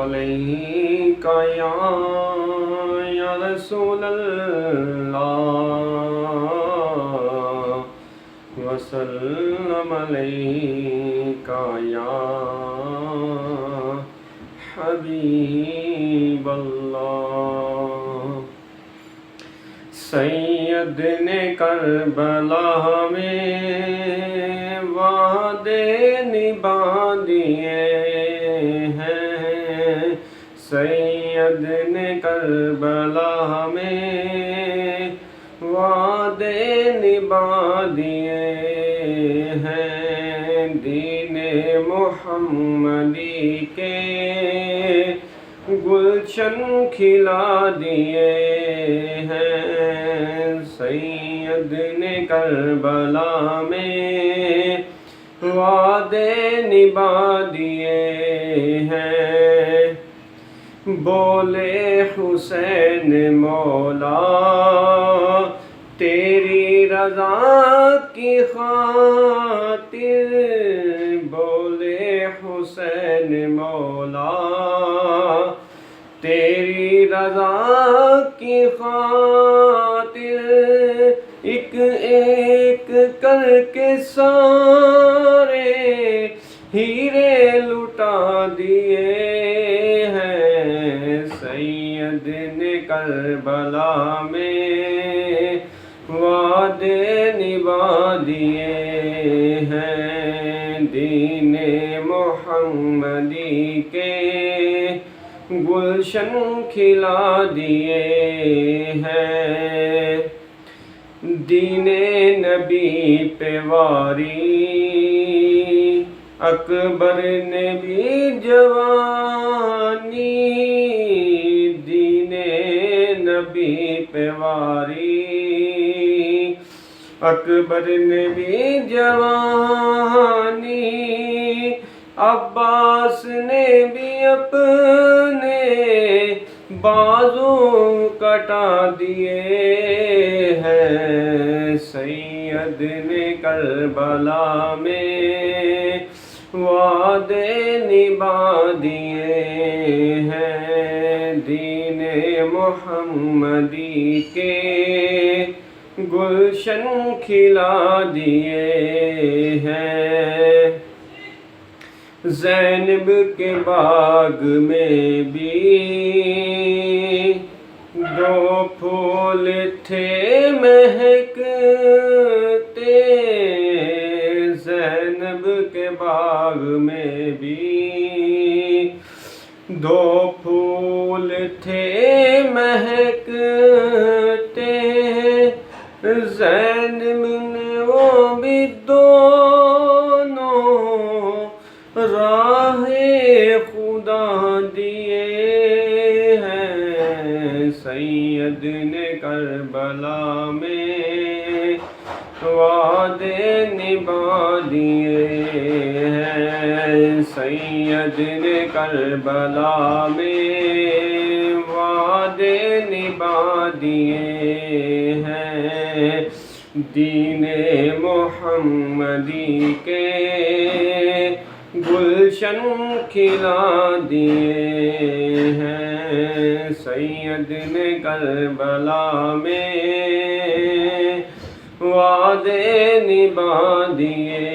علیک یا رسول اللہ وسلم علیک یا حبیب اللہ۔ سید نے کربلا میں وعدے نبھا دیے ہیں، سید نے کربلا میں وعدے نبھا دیے ہیں، دین محمدی کے گلشن کھلا دیے ہیں، سید نے کربلا میں وعدے نبھا دیے ہیں۔ بولے حسین مولا تیری رضا کی خاطر، بولے حسین مولا تیری رضا کی خاطر، ایک ایک کر کے سارے ہیرے لٹا دیے ہیں، سید نے کربلا میں وعدے نبھا دیے ہیں، دین محمدی کے گلشن کھلا دیے ہیں، دین نبی پہ واری اکبر نے بھی جوانی، دین نبی پہ واری اکبر نے بھی جوانی، عباس نے بھی اپنے بازو کٹا دیے ہیں، سید نے کربلا میں وعدے نبھا دیے ہیں، دین محمدی کے گلشن کھلا دیے ہیں، زینب کے باغ میں بھی دو پھول تھے مہکتے، زینب کے باغ میں بھی دو پھول تھے مہکتے، زینب نے وہ بھی دونوں راہ خدا دیے ہیں، سید نے کربلا میں وعدے نبھا دیے ہیں، سید نے کربلا میں وعدے نبھا دیے ہیں، دین محمدی کے گلشن کھلا دیے ہیں، سید نے کربلا میں وعدے نبھا دیے